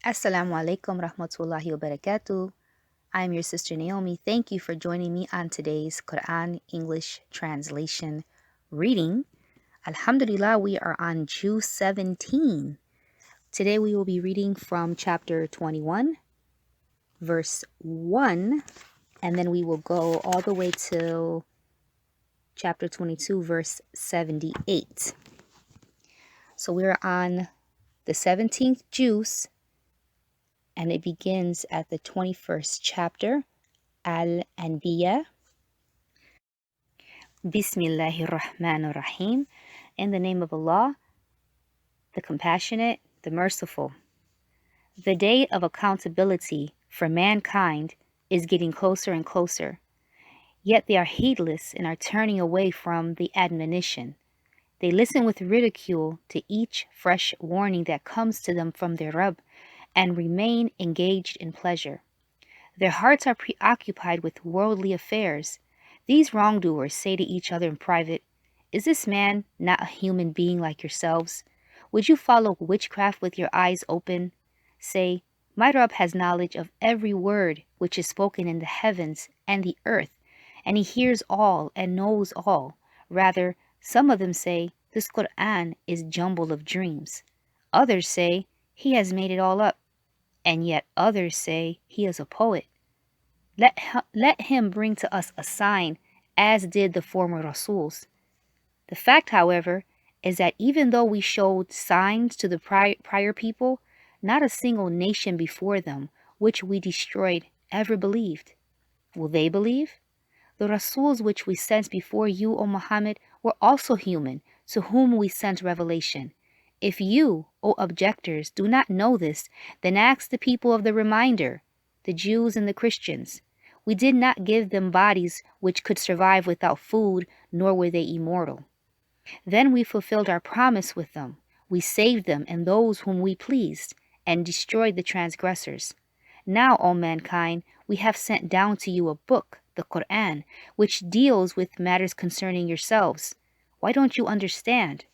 Asalaamu Alaykum rahmatullahi wa barakatuh. I'm your sister Naomi. Thank you for joining me on today's Quran English translation reading. Alhamdulillah, we are on Juz 17. Today we will be reading from chapter 21, verse 1, and then we will go all the way till chapter 22, verse 78. So we're on the 17th Juz, and it begins at the 21st chapter, Al-Anbiya. Bismillahir Rahmanir Rahim. In the name of Allah, the Compassionate, the Merciful. The day of accountability for mankind is getting closer and closer, yet they are heedless and are turning away from the admonition. They listen with ridicule to each fresh warning that comes to them from their Rabb and remain engaged in pleasure. Their hearts are preoccupied with worldly affairs. These wrongdoers say to each other in private, "Is this man not a human being like yourselves? Would you follow witchcraft with your eyes open?" Say, "My Rabb has knowledge of every word which is spoken in the heavens and the earth, and he hears all and knows all." Rather, some of them say, "This Quran is jumble of dreams." Others say, "He has made it all up." And yet others say, "He is a poet." Let him bring to us a sign, as did the former Rasuls. The fact, however, is that even though we showed signs to the prior people, not a single nation before them, which we destroyed, ever believed. Will they believe? The Rasuls which we sent before you, O Muhammad, were also human, to whom we sent revelation. If you, O objectors, do not know this, then ask the people of the reminder, the Jews and the Christians. We did not give them bodies which could survive without food, nor were they immortal. Then we fulfilled our promise with them. We saved them and those whom we pleased, and destroyed the transgressors. Now, O mankind, we have sent down to you a book, the Quran, which deals with matters concerning yourselves. Why don't you understand?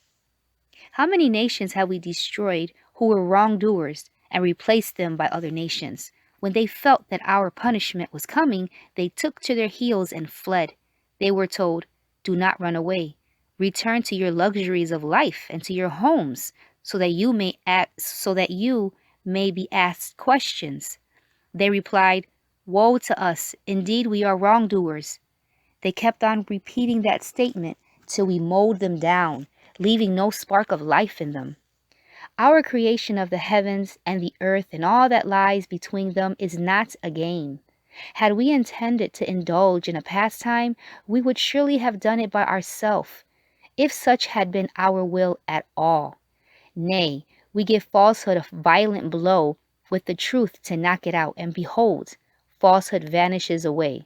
How many nations have we destroyed who were wrongdoers and replaced them by other nations? When they felt that our punishment was coming, they took to their heels and fled. They were told, "Do not run away. Return to your luxuries of life and to your homes, so that you may be asked questions." They replied, "Woe to us! Indeed, we are wrongdoers." They kept on repeating that statement till we mowed them down, leaving no spark of life in them. Our creation of the heavens and the earth and all that lies between them is not a game. Had we intended to indulge in a pastime, we would surely have done it by ourselves, if such had been our will at all. Nay, we give falsehood a violent blow with the truth to knock it out, and behold, falsehood vanishes away.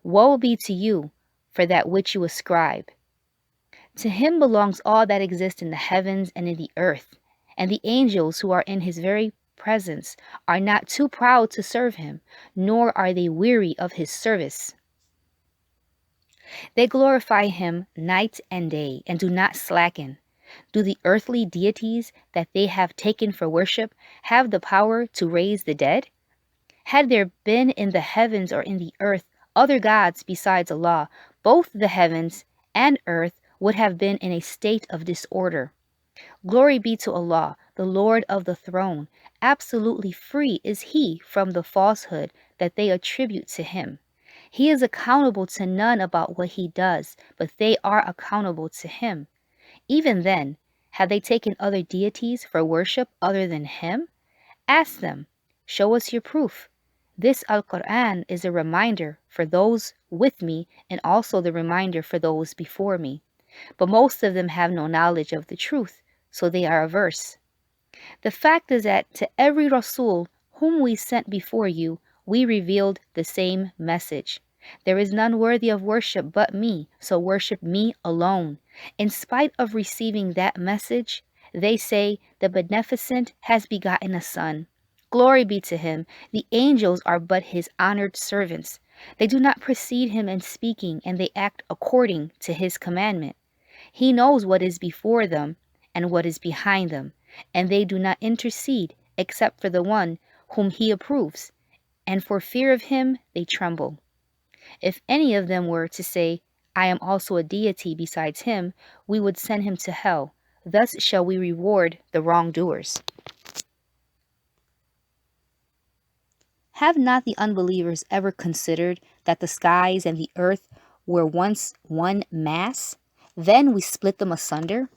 Woe be to you for that which you ascribe. To him belongs all that exists in the heavens and in the earth, and the angels who are in his very presence are not too proud to serve him, nor are they weary of his service. They glorify him night and day, and do not slacken. Do the earthly deities that they have taken for worship have the power to raise the dead? Had there been in the heavens or in the earth other gods besides Allah, both the heavens and earth would have been in a state of disorder. Glory be to Allah, the Lord of the throne. Absolutely free is he from the falsehood that they attribute to him. He is accountable to none about what he does, but they are accountable to him. Even then, have they taken other deities for worship other than him? Ask them, show us your proof. This Al-Quran is a reminder for those with me and also the reminder for those before me. But most of them have no knowledge of the truth, so they are averse. The fact is that to every Rasul whom we sent before you, we revealed the same message. There is none worthy of worship but me, so worship me alone. In spite of receiving that message, they say the Beneficent has begotten a son. Glory be to him. The angels are but his honored servants. They do not precede him in speaking, and they act according to his commandment. He knows what is before them and what is behind them, and they do not intercede except for the one whom he approves, and for fear of him they tremble. If any of them were to say, I am also a deity besides him, we would send him to hell. Thus shall we reward the wrongdoers. Have not the unbelievers ever considered that the skies and the earth were once one mass? Then we split them asunder,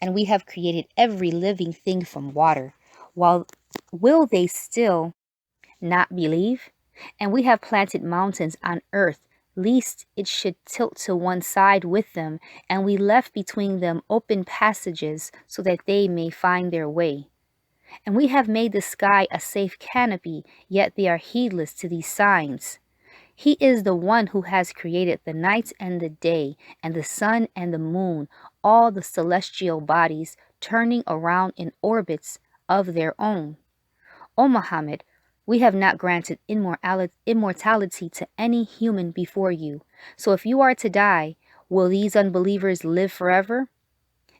and we have created every living thing from water. While will they still not believe? And we have planted mountains on earth, lest it should tilt to one side with them, and we left between them open passages so that they may find their way. And we have made the sky a safe canopy, yet they are heedless to these signs. He is the one who has created the night and the day, and the sun and the moon, all the celestial bodies turning around in orbits of their own. O Muhammad, we have not granted immortality to any human before you. So if you are to die, will these unbelievers live forever?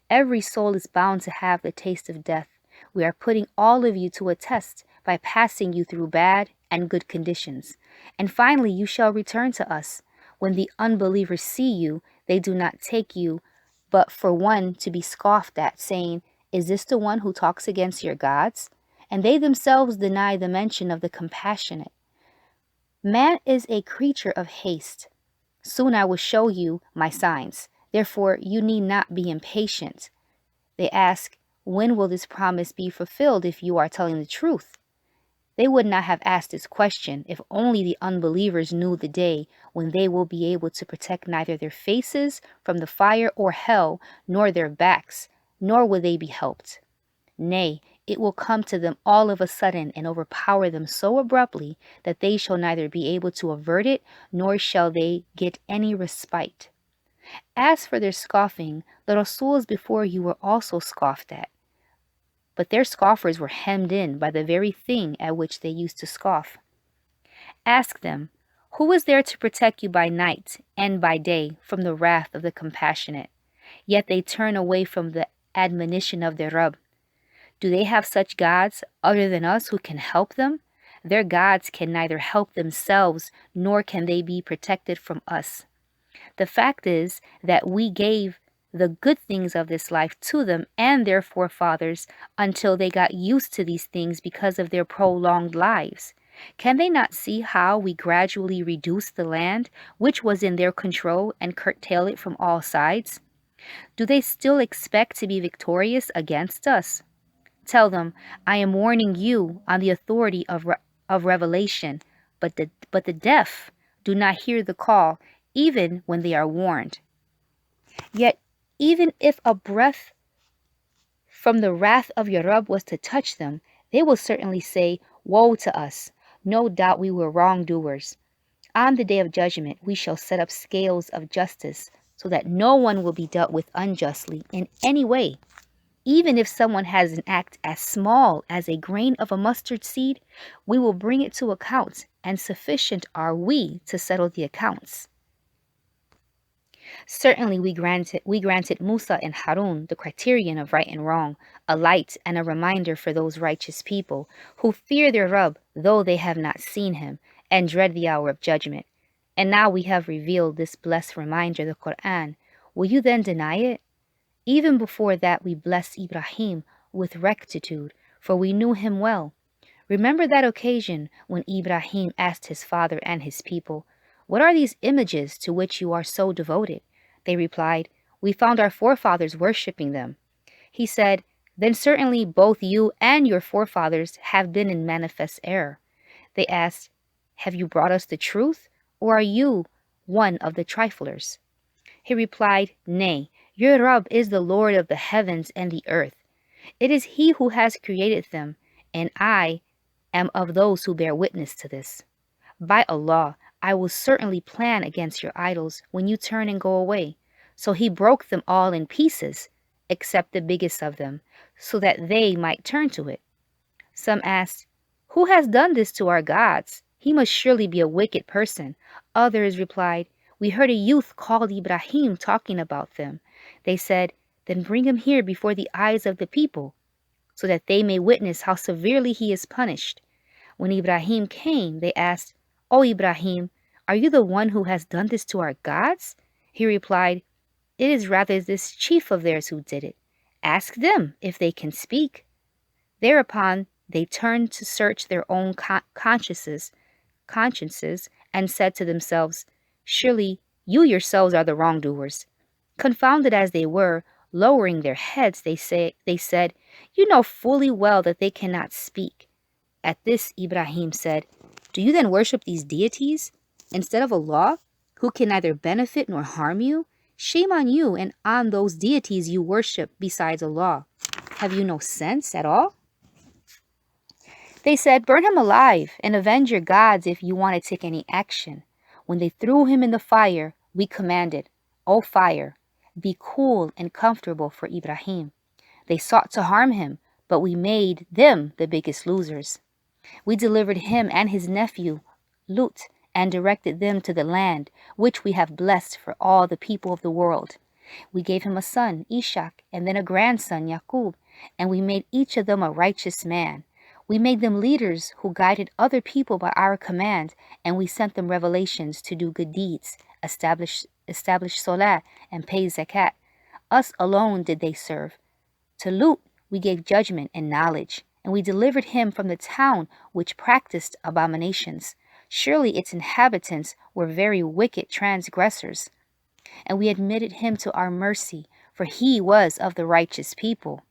Every soul is bound to have the taste of death. We are putting all of you to a test by passing you through bad and good conditions. And finally, you shall return to us. When the unbelievers see you, they do not take you but for one to be scoffed at, saying, Is this the one who talks against your gods? And they themselves deny the mention of the compassionate. Man is a creature of haste. Soon I will show you my signs. Therefore, you need not be impatient. They ask, when will this promise be fulfilled if you are telling the truth? They would not have asked this question if only the unbelievers knew the day when they will be able to protect neither their faces from the fire or hell, nor their backs, nor will they be helped. Nay, it will come to them all of a sudden and overpower them so abruptly that they shall neither be able to avert it, nor shall they get any respite. As for their scoffing, the Rasuls before you were also scoffed at. But their scoffers were hemmed in by the very thing at which they used to scoff. Ask them, who is there to protect you by night and by day from the wrath of the compassionate? Yet they turn away from the admonition of their Rabb. Do they have such gods other than us who can help them? Their gods can neither help themselves nor can they be protected from us. The fact is that we gave the good things of this life to them and their forefathers until they got used to these things because of their prolonged lives. Can they not see how we gradually reduce the land which was in their control and curtail it from all sides? Do they still expect to be victorious against us? Tell them, I am warning you on the authority of revelation, but the deaf do not hear the call even when they are warned. Yet even if a breath from the wrath of your Rabb was to touch them, they will certainly say, Woe to us! No doubt we were wrongdoers. On the day of judgment, we shall set up scales of justice so that no one will be dealt with unjustly in any way. Even if someone has an act as small as a grain of a mustard seed, we will bring it to account, and sufficient are we to settle the accounts. Certainly we granted Musa and Harun the criterion of right and wrong, a light and a reminder for those righteous people who fear their Rabb, though they have not seen him, and dread the hour of judgment. And now we have revealed this blessed reminder, the Quran. Will you then deny it? Even before that we blessed Ibrahim with rectitude, for we knew him well. Remember that occasion when Ibrahim asked his father and his people, What are these images to which you are so devoted? They replied, We found our forefathers worshipping them. He said, Then certainly both you and your forefathers have been in manifest error. They asked, Have you brought us the truth, or are you one of the triflers? He replied, Nay, your Rabb is the Lord of the heavens and the earth. It is he who has created them, and I am of those who bear witness to this. By Allah, I will certainly plan against your idols when you turn and go away. So he broke them all in pieces, except the biggest of them, so that they might turn to it. Some asked, Who has done this to our gods? He must surely be a wicked person. Others replied, We heard a youth called Ibrahim talking about them. They said, Then bring him here before the eyes of the people. so that they may witness how severely he is punished. When Ibrahim came, they asked, "O Ibrahim, are you the one who has done this to our gods?" He replied, "It is rather this chief of theirs who did it. Ask them if they can speak." Thereupon they turned to search their own consciences and said to themselves, "Surely you yourselves are the wrongdoers." Confounded as they were, lowering their heads, they said, "You know fully well that they cannot speak." At this, Ibrahim said, "Do you then worship these deities instead of Allah, who can neither benefit nor harm you? Shame on you and on those deities you worship besides Allah. Have you no sense at all?" They said, "Burn him alive and avenge your gods if you want to take any action." When they threw him in the fire, we commanded, "O fire, be cool and comfortable for Ibrahim." They sought to harm him, but we made them the biggest losers. We delivered him and his nephew, Lut, and directed them to the land, which we have blessed for all the people of the world. We gave him a son, Ishak, and then a grandson, Yaqub, and we made each of them a righteous man. We made them leaders who guided other people by our command, and we sent them revelations to do good deeds, establish salah, and pay zakat. Us alone did they serve. To Lut we gave judgment and knowledge, and we delivered him from the town which practiced abominations. Surely its inhabitants were very wicked transgressors. And we admitted him to our mercy, for he was of the righteous people.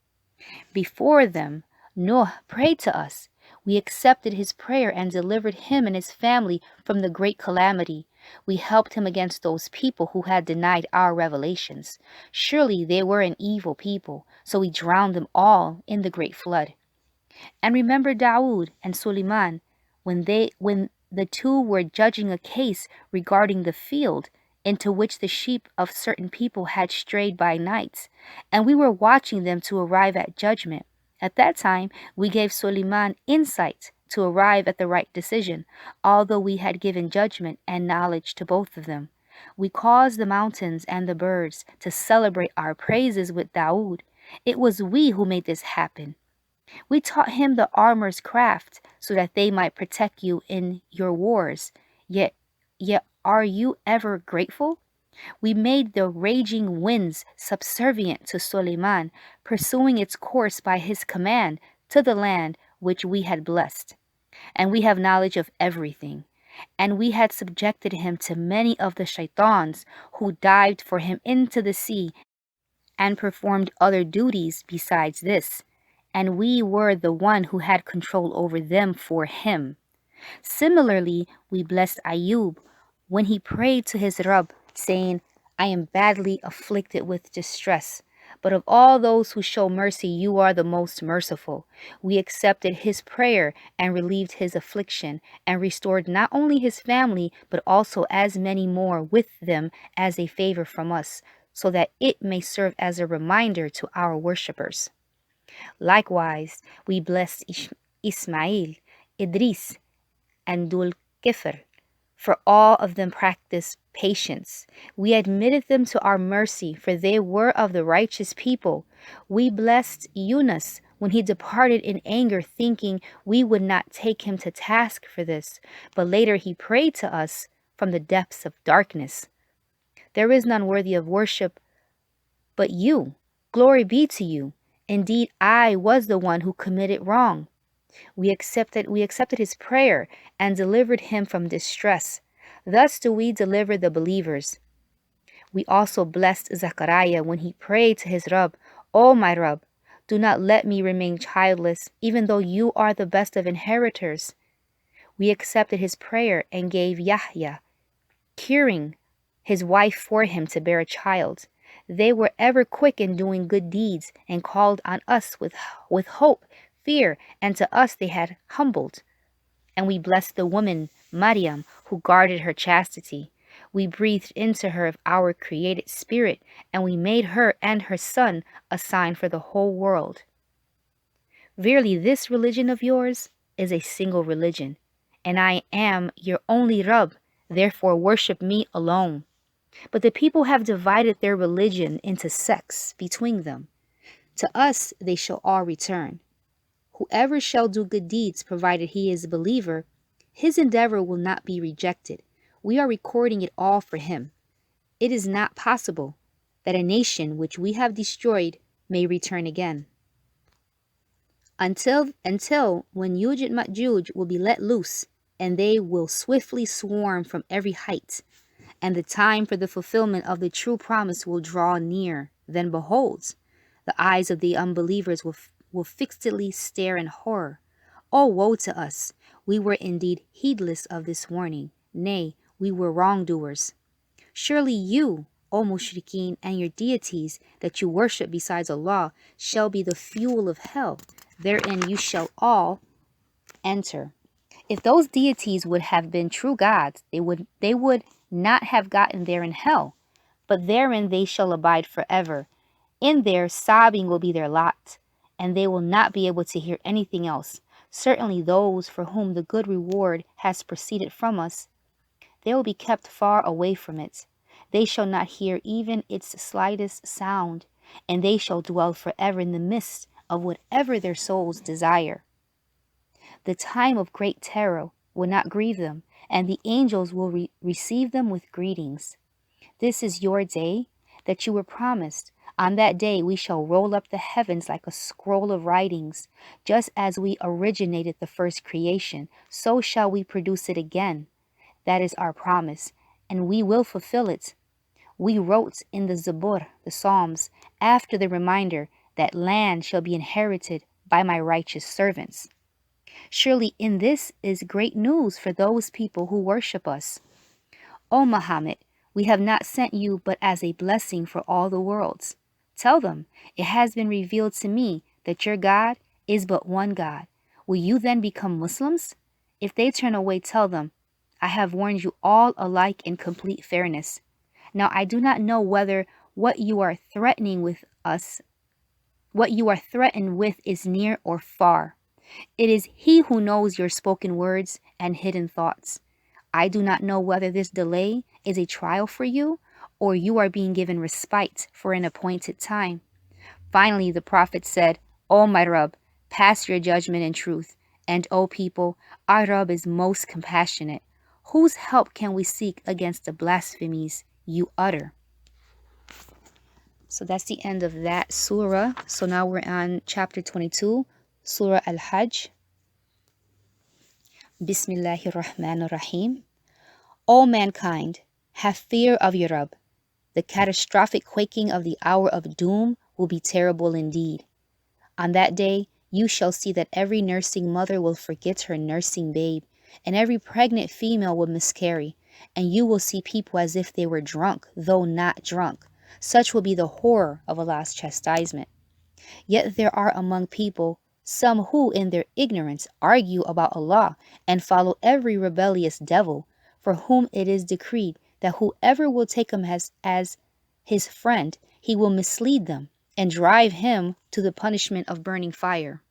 Before them, Noah prayed to us. We accepted his prayer and delivered him and his family from the great calamity. We helped him against those people who had denied our revelations. Surely they were an evil people, so we drowned them all in the great flood. And remember Dawood and Suleiman when the two were judging a case regarding the field into which the sheep of certain people had strayed by nights, and we were watching them to arrive at judgment. At that time, we gave Suleiman insight to arrive at the right decision, although we had given judgment and knowledge to both of them. We caused the mountains and the birds to celebrate our praises with Dawood. It was we who made this happen. We taught him the armor's craft so that they might protect you in your wars. Yet are you ever grateful? We made the raging winds subservient to Suleiman, pursuing its course by his command to the land which we had blessed. And we have knowledge of everything. And we had subjected him to many of the shaitans who dived for him into the sea and performed other duties besides this. And we were the one who had control over them for him. Similarly, we blessed Ayub when he prayed to his Rabb, saying, "I am badly afflicted with distress. But of all those who show mercy, you are the most merciful." We accepted his prayer and relieved his affliction, and restored not only his family, but also as many more with them as a favor from us, so that it may serve as a reminder to our worshippers. Likewise, we blessed Ismail, Idris, and Dul-Kifr, for all of them practiced patience. We admitted them to our mercy, for they were of the righteous people. We blessed Yunus when he departed in anger, thinking we would not take him to task for this. But later he prayed to us from the depths of darkness. There is none worthy of worship but you. Glory be to you. Indeed, I was the one who committed wrong. We accepted his prayer and delivered him from distress. Thus do we deliver the believers. We also blessed Zachariah when he prayed to his Rabb, "O my Rabb, do not let me remain childless, even though you are the best of inheritors." We accepted his prayer and gave Yahya, curing his wife for him to bear a child. They were ever quick in doing good deeds and called on us with hope, fear, and to us they had humbled. And we blessed the woman, Maryam, who guarded her chastity. We breathed into her of our created spirit, and we made her and her son a sign for the whole world. Verily, this religion of yours is a single religion, and I am your only Rabb, therefore worship me alone. But the people have divided their religion into sects between them. To us they shall all return. Whoever shall do good deeds, provided he is a believer, his endeavor will not be rejected. We are recording it all for him. It is not possible that a nation which we have destroyed may return again. Until when Ya'juj and Ma'juj will be let loose, and they will swiftly swarm from every height, and the time for the fulfillment of the true promise will draw near. Then behold, the eyes of the unbelievers will fixedly stare in horror. Oh, woe to us! We were indeed heedless of this warning. Nay, we were wrongdoers. Surely you, O mushrikeen, and your deities that you worship besides Allah, shall be the fuel of hell. Therein you shall all enter. If those deities would have been true gods, they would not have gotten there in hell, but therein they shall abide forever. In there sobbing will be their lot, and they will not be able to hear anything else. Certainly those for whom the good reward has proceeded from us, they will be kept far away from it. They shall not hear even its slightest sound, and they shall dwell forever in the midst of whatever their souls desire. The time of great terror will not grieve them, and the angels will receive them with greetings. This is your day that you were promised. On that day we shall roll up the heavens like a scroll of writings. Just as we originated the first creation, so shall we produce it again. That is our promise, and we will fulfill it. We wrote in the Zabur, the Psalms, after the reminder that land shall be inherited by my righteous servants. Surely in this is great news for those people who worship us. O Muhammad, we have not sent you but as a blessing for all the worlds. Tell them, it has been revealed to me that your God is but one God. Will you then become Muslims? If they turn away, tell them, I have warned you all alike in complete fairness. Now I do not know whether what you are threatening with is near or far. It is He who knows your spoken words and hidden thoughts. I do not know whether this delay is a trial for you, or you are being given respite for an appointed time. Finally, the Prophet said, O my Rabb, pass your judgment in truth, and O people, our Rabb is most compassionate. Whose help can we seek against the blasphemies you utter? So that's the end of that surah. So now we're on chapter 22, Surah Al-Hajj. Bismillahir Rahmanir Rahim. O mankind, have fear of your Rabb. The catastrophic quaking of the hour of doom will be terrible indeed. On that day, you shall see that every nursing mother will forget her nursing babe, and every pregnant female will miscarry, and you will see people as if they were drunk, though not drunk. Such will be the horror of Allah's chastisement. Yet there are among people some who, in their ignorance, argue about Allah and follow every rebellious devil, for whom it is decreed that whoever will take him as his friend, he will mislead them and drive him to the punishment of burning fire.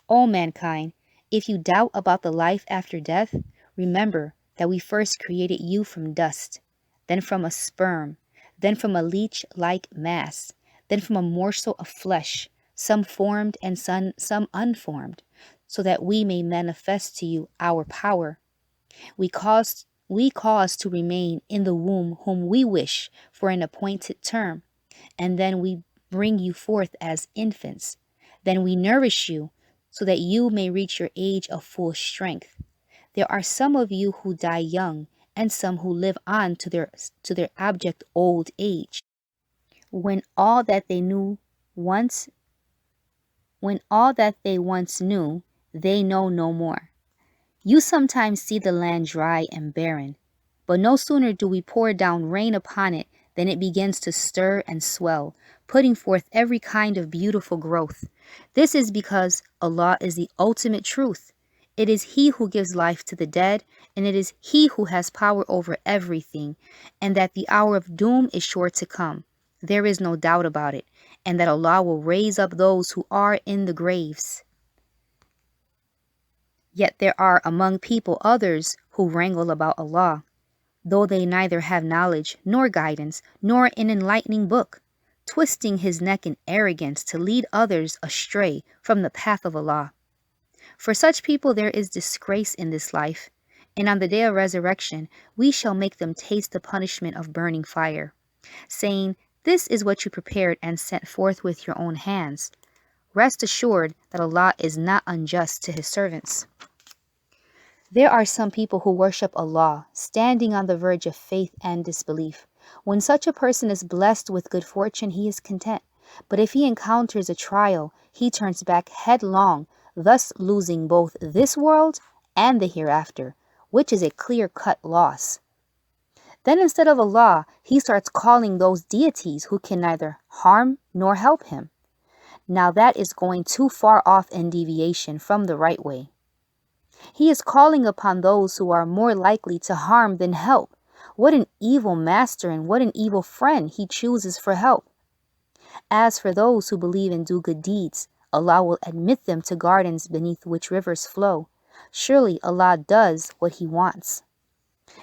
O mankind, if you doubt about the life after death, remember that we first created you from dust, then from a sperm, then from a leech-like mass, then from a morsel of flesh, some formed and some unformed, so that we may manifest to you our power. We cause to remain in the womb whom we wish for an appointed term, and then we bring you forth as infants. Then we nourish you so that you may reach your age of full strength. There are some of you who die young, and some who live on to their abject old age, when all that they once knew, they know no more. You sometimes see the land dry and barren, but no sooner do we pour down rain upon it than it begins to stir and swell, putting forth every kind of beautiful growth. This is because Allah is the ultimate truth. It is He who gives life to the dead, and it is He who has power over everything, and that the hour of doom is sure to come. There is no doubt about it, and that Allah will raise up those who are in the graves. Yet there are among people others who wrangle about Allah, though they neither have knowledge nor guidance nor an enlightening book, twisting his neck in arrogance to lead others astray from the path of Allah. For such people there is disgrace in this life, and on the day of resurrection we shall make them taste the punishment of burning fire, saying, "This is what you prepared and sent forth with your own hands." Rest assured that Allah is not unjust to His servants. There are some people who worship Allah, standing on the verge of faith and disbelief. When such a person is blessed with good fortune, he is content. But if he encounters a trial, he turns back headlong, thus losing both this world and the hereafter, which is a clear-cut loss. Then instead of Allah, he starts calling those deities who can neither harm nor help him. Now that is going too far off in deviation from the right way. He is calling upon those who are more likely to harm than help. What an evil master and what an evil friend he chooses for help. As for those who believe and do good deeds, Allah will admit them to gardens beneath which rivers flow. Surely Allah does what He wants.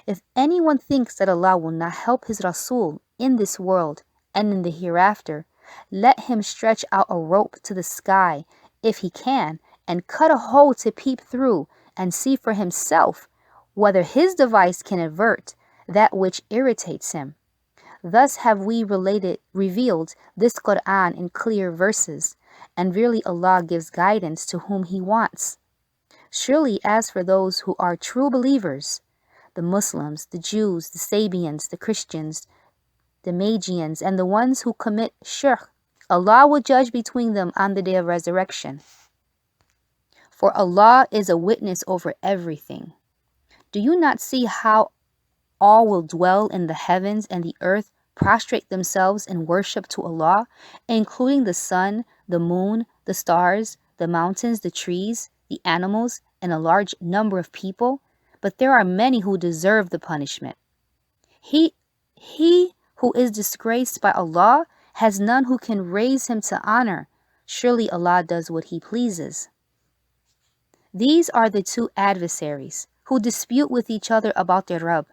If anyone thinks that Allah will not help His Rasul in this world and in the hereafter, let him stretch out a rope to the sky, if he can, and cut a hole to peep through and see for himself whether his device can avert that which irritates him. Thus have we revealed this Quran in clear verses, and verily Allah gives guidance to whom He wants. Surely as for those who are true believers, the Muslims, the Jews, the Sabians, the Christians, the Magians, and the ones who commit shirk, Allah will judge between them on the day of resurrection. For Allah is a witness over everything. Do you not see how all will dwell in the heavens and the earth prostrate themselves in worship to Allah, including the sun, the moon, the stars, the mountains, the trees, the animals, and a large number of people? But there are many who deserve the punishment. He who is disgraced by Allah has none who can raise him to honor. Surely Allah does what He pleases. These are the two adversaries who dispute with each other about their Rabb.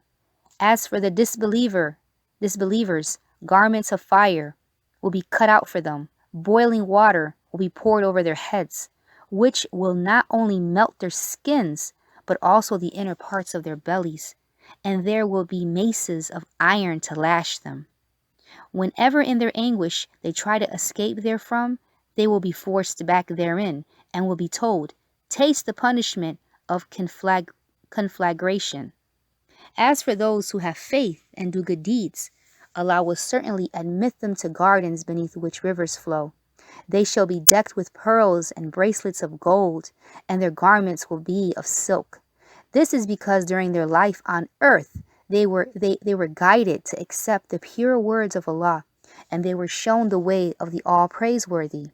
As for the disbelievers, garments of fire will be cut out for them. Boiling water will be poured over their heads, which will not only melt their skins, but also the inner parts of their bellies. And there will be maces of iron to lash them. Whenever in their anguish they try to escape therefrom, they will be forced back therein, and will be told, "Taste the punishment of conflagration." As for those who have faith and do good deeds, Allah will certainly admit them to gardens beneath which rivers flow. They shall be decked with pearls and bracelets of gold, and their garments will be of silk. This is because during their life on earth, they were guided to accept the pure words of Allah, and they were shown the way of the all-praiseworthy.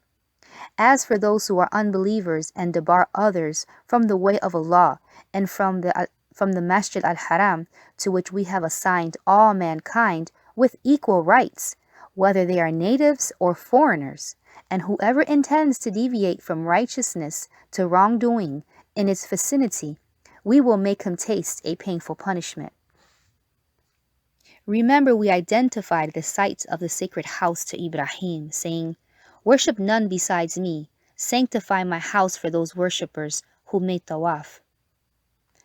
As for those who are unbelievers and debar others from the way of Allah and from the Masjid al-Haram, to which we have assigned all mankind with equal rights, whether they are natives or foreigners, and whoever intends to deviate from righteousness to wrongdoing in its vicinity, we will make him taste a painful punishment. Remember, we identified the sites of the sacred house to Ibrahim, saying, "Worship none besides me. Sanctify my house for those worshippers who made tawaf."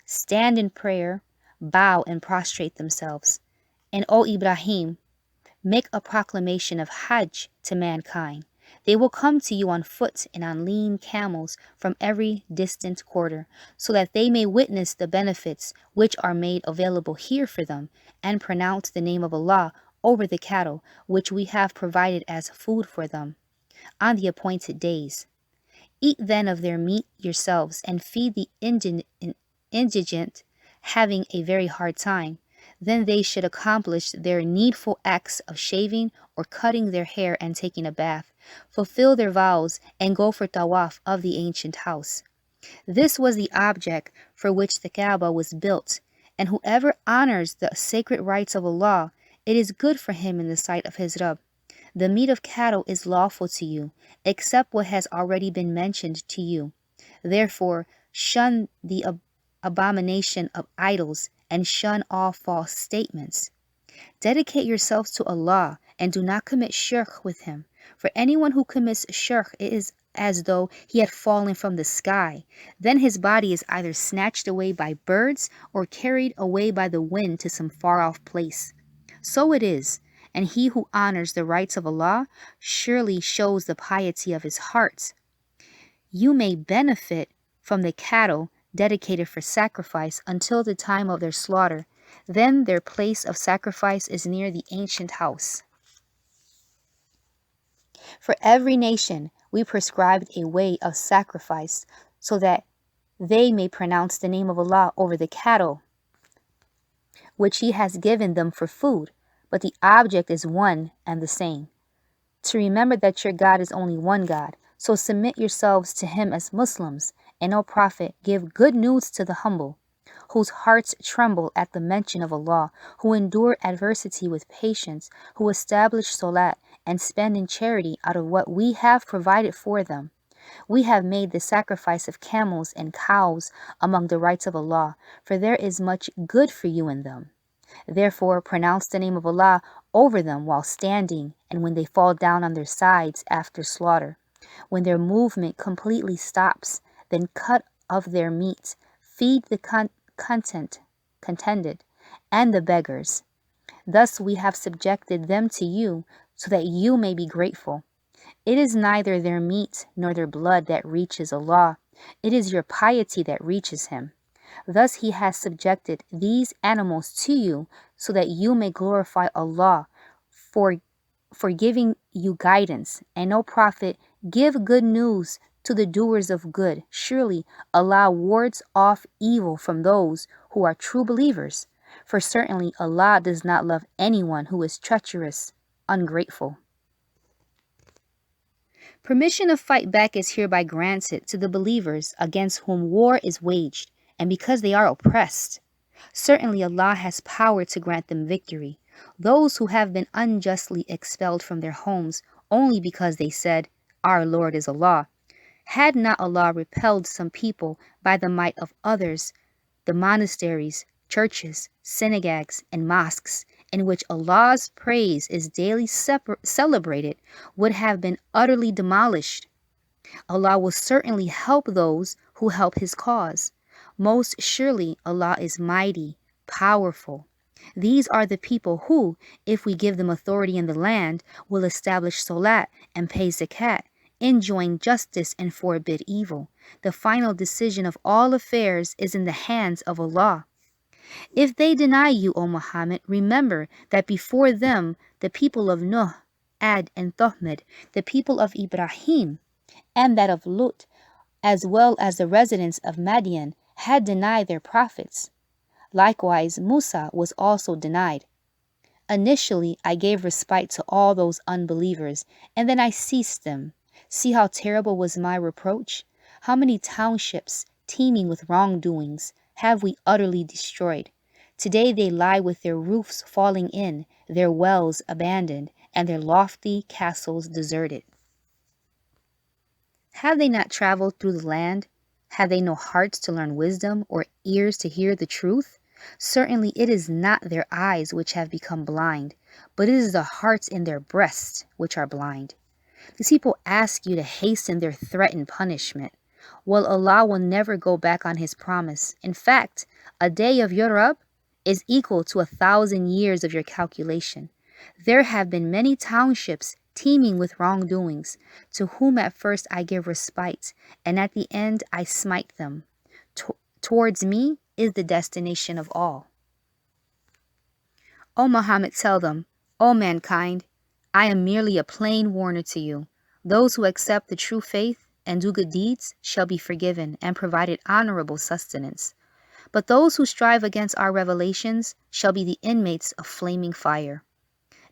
Stand in prayer, bow and prostrate themselves. And O Ibrahim, make a proclamation of Hajj to mankind. They will come to you on foot and on lean camels from every distant quarter, so that they may witness the benefits which are made available here for them, and pronounce the name of Allah over the cattle which we have provided as food for them on the appointed days. Eat then of their meat yourselves, and feed the indigent having a very hard time. Then they should accomplish their needful acts of shaving or cutting their hair and taking a bath, fulfill their vows, and go for tawaf of the ancient house. This was the object for which the Kaaba was built, and whoever honors the sacred rights of Allah, it is good for him in the sight of his Rabb. The meat of cattle is lawful to you, except what has already been mentioned to you. Therefore, shun the abomination of idols, and shun all false statements. Dedicate yourselves to Allah, and do not commit shirk with Him. For anyone who commits shirk, it is as though he had fallen from the sky. Then his body is either snatched away by birds or carried away by the wind to some far-off place. So it is, and he who honors the rights of Allah surely shows the piety of his heart. You may benefit from the cattle dedicated for sacrifice until the time of their slaughter. Then their place of sacrifice is near the ancient house. For every nation we prescribed a way of sacrifice so that they may pronounce the name of Allah over the cattle which He has given them for food, but the object is one and the same. To remember that your God is only one God, so submit yourselves to Him as Muslims, and, O Prophet, give good news to the humble, whose hearts tremble at the mention of Allah, who endure adversity with patience, who establish salat and spend in charity out of what we have provided for them. We have made the sacrifice of camels and cows among the rights of Allah, for there is much good for you in them. Therefore, pronounce the name of Allah over them while standing and when they fall down on their sides after slaughter. When their movement completely stops, then cut of their meat, feed the contented and the beggars. Thus we have subjected them to you so that you may be grateful. It is neither their meat nor their blood that reaches Allah. It is your piety that reaches Him. Thus He has subjected these animals to you so that you may glorify Allah for giving you guidance. And, O Prophet, give good news to the doers of good. Surely Allah wards off evil from those who are true believers. For certainly Allah does not love anyone who is treacherous, ungrateful. Permission to fight back is hereby granted to the believers against whom war is waged, and because they are oppressed. Certainly Allah has power to grant them victory. Those who have been unjustly expelled from their homes only because they said, "Our Lord is Allah." Had not Allah repelled some people by the might of others, the monasteries, churches, synagogues, and mosques, in which Allah's praise is daily celebrated, would have been utterly demolished. Allah will certainly help those who help His cause. Most surely Allah is mighty, powerful. These are the people who, if we give them authority in the land, will establish salat and pay zakat, enjoin justice and forbid evil. The final decision of all affairs is in the hands of Allah. If they deny you, O Muhammad, remember that before them the people of Nuh, Ad, and Thuhmid, the people of Ibrahim, and that of Lut, as well as the residents of Madian, had denied their prophets. Likewise, Musa was also denied. Initially, I gave respite to all those unbelievers, and then I ceased them. See how terrible was my reproach? How many townships, teeming with wrongdoings, have we utterly destroyed? Today they lie with their roofs falling in, their wells abandoned, and their lofty castles deserted. Have they not traveled through the land? Have they no hearts to learn wisdom or ears to hear the truth? Certainly it is not their eyes which have become blind, but it is the hearts in their breasts which are blind. These people ask you to hasten their threatened punishment. Well, Allah will never go back on His promise. In fact, a day of your Rabb is equal to 1,000 years of your calculation. There have been many townships teeming with wrongdoings, to whom at first I give respite, and at the end I smite them. Towards me is the destination of all. O Muhammad, tell them, O mankind, I am merely a plain warner to you. Those who accept the true faith and do good deeds shall be forgiven and provided honorable sustenance. But those who strive against our revelations shall be the inmates of flaming fire.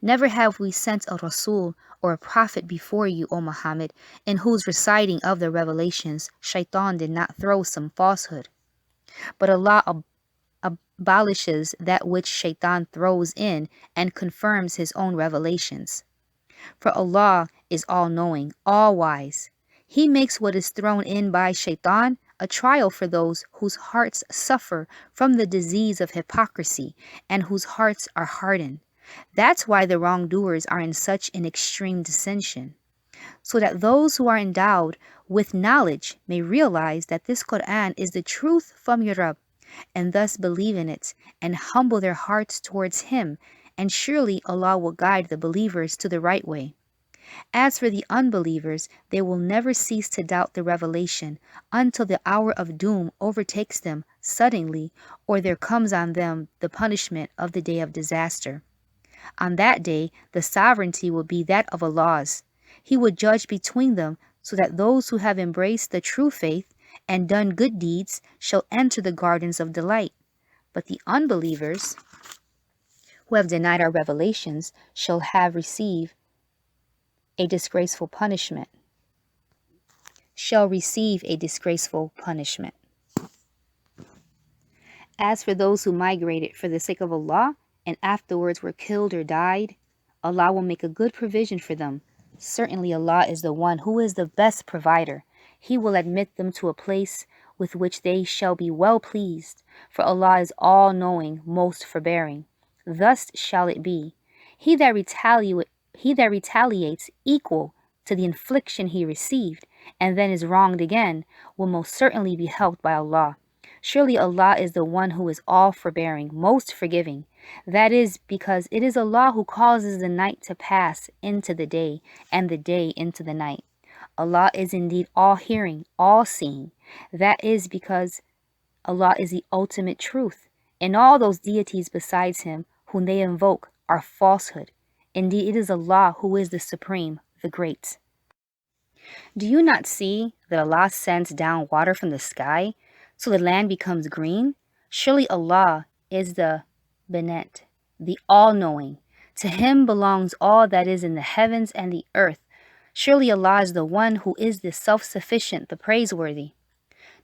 Never have we sent a Rasul or a prophet before you, O Muhammad, in whose reciting of the revelations Shaitan did not throw some falsehood. But Allah abolishes that which Shaitan throws in and confirms His own revelations. For Allah is all-knowing, all-wise. He makes what is thrown in by Shaitan a trial for those whose hearts suffer from the disease of hypocrisy and whose hearts are hardened. That's why the wrongdoers are in such an extreme dissension. so that those who are endowed with knowledge may realize that this Quran is the truth from your Rabb, and thus believe in it and humble their hearts towards Him, and surely Allah will guide the believers to the right way. As for the unbelievers, they will never cease to doubt the revelation until the hour of doom overtakes them suddenly, or there comes on them the punishment of the day of disaster. On that day, the sovereignty will be that of Allah's. He will judge between them so that those who have embraced the true faith and done good deeds shall enter the gardens of delight. But the unbelievers who have denied our revelations shall have received a disgraceful punishment. As for those who migrated for the sake of Allah and afterwards were killed or died, Allah will make a good provision for them. Certainly Allah is the one who is the best provider. He will admit them to a place with which they shall be well pleased, for Allah is all-knowing, most forbearing. Thus shall it be. He that retaliates equal to the infliction he received, and then is wronged again, will most certainly be helped by Allah. Surely Allah is the one who is all forbearing, most forgiving. That is because it is Allah who causes the night to pass into the day, and the day into the night. Allah is indeed all hearing, all seeing. That is because Allah is the ultimate truth, and all those deities besides Him whom they invoke are falsehood. Indeed, it is Allah who is the Supreme, the Great. Do you not see that Allah sends down water from the sky so the land becomes green? Surely Allah is the Benet, the all-knowing. To Him belongs all that is in the heavens and the earth. Surely Allah is the one who is the self-sufficient, the praiseworthy.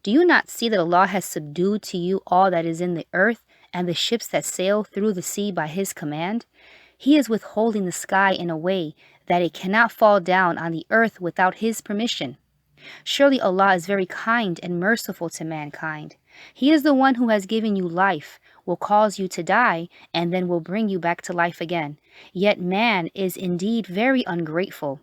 Do you not see that Allah has subdued to you all that is in the earth and the ships that sail through the sea by His command? He is withholding the sky in a way that it cannot fall down on the earth without His permission. Surely Allah is very kind and merciful to mankind. He is the one who has given you life, will cause you to die, and then will bring you back to life again. Yet man is indeed very ungrateful.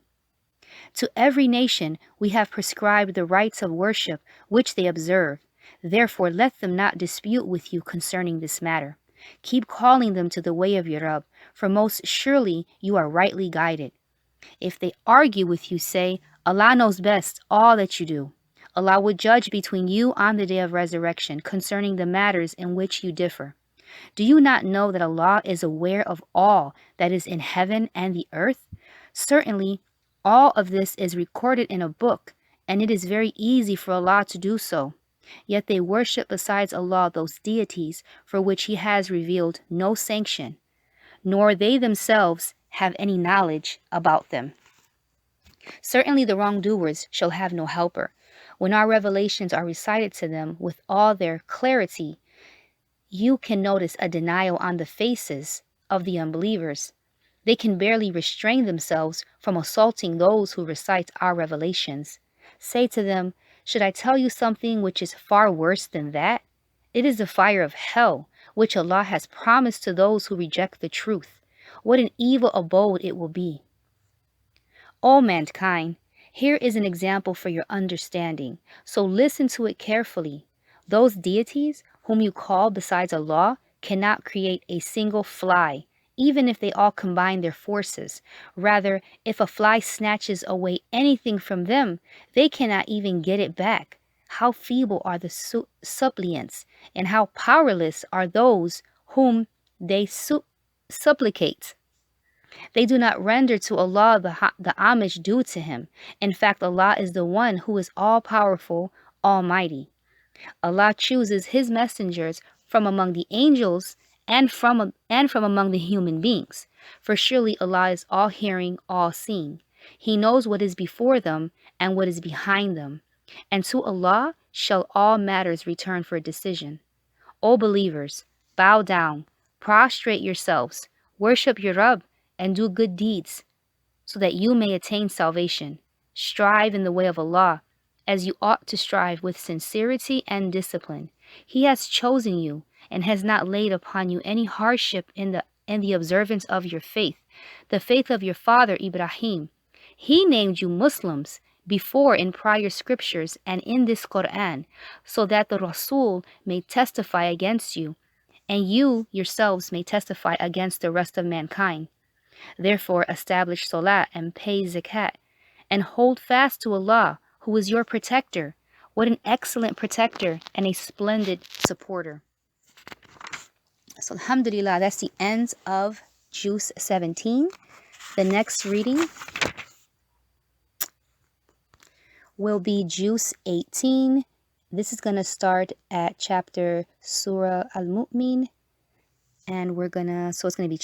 To every nation we have prescribed the rites of worship which they observe. Therefore let them not dispute with you concerning this matter. Keep calling them to the way of your Rabb, for most surely you are rightly guided. If they argue with you, say, Allah knows best all that you do. Allah will judge between you on the day of resurrection concerning the matters in which you differ. Do you not know that Allah is aware of all that is in heaven and the earth? Certainly, all of this is recorded in a book, and it is very easy for Allah to do so. Yet they worship besides Allah those deities for which He has revealed no sanction, nor they themselves have any knowledge about them. Certainly the wrongdoers shall have no helper. When our revelations are recited to them with all their clarity, you can notice a denial on the faces of the unbelievers. They can barely restrain themselves from assaulting those who recite our revelations. Say to them, should I tell you something which is far worse than that? It is the fire of hell, which Allah has promised to those who reject the truth. What an evil abode it will be. O mankind, here is an example for your understanding, so listen to it carefully. Those deities whom you call besides Allah cannot create a single fly, even if they all combine their forces. Rather, if a fly snatches away anything from them, they cannot even get it back. How feeble are the suppliants, and how powerless are those whom they supplicate. They do not render to Allah the homage due to Him. In fact, Allah is the one who is all-powerful, almighty. Allah chooses His messengers from among the angels and from among the human beings. For surely Allah is all-hearing, all-seeing. He knows what is before them and what is behind them. And to Allah shall all matters return for a decision. O believers, bow down, prostrate yourselves, worship your Rabb, and do good deeds, so that you may attain salvation. Strive in the way of Allah, as you ought to strive with sincerity and discipline. He has chosen you, and has not laid upon you any hardship in the observance of your faith, the faith of your father Ibrahim. He named you Muslims before in prior scriptures and in this Quran, so that the Rasul may testify against you, and you yourselves may testify against the rest of mankind. Therefore establish Salat and pay Zakat, and hold fast to Allah, who is your protector. What an excellent protector and a splendid supporter. So alhamdulillah, that's the end of Juz 17. The next reading will be Juz 18. This is going to start at chapter Surah Al-Mu'min. And so it's going to be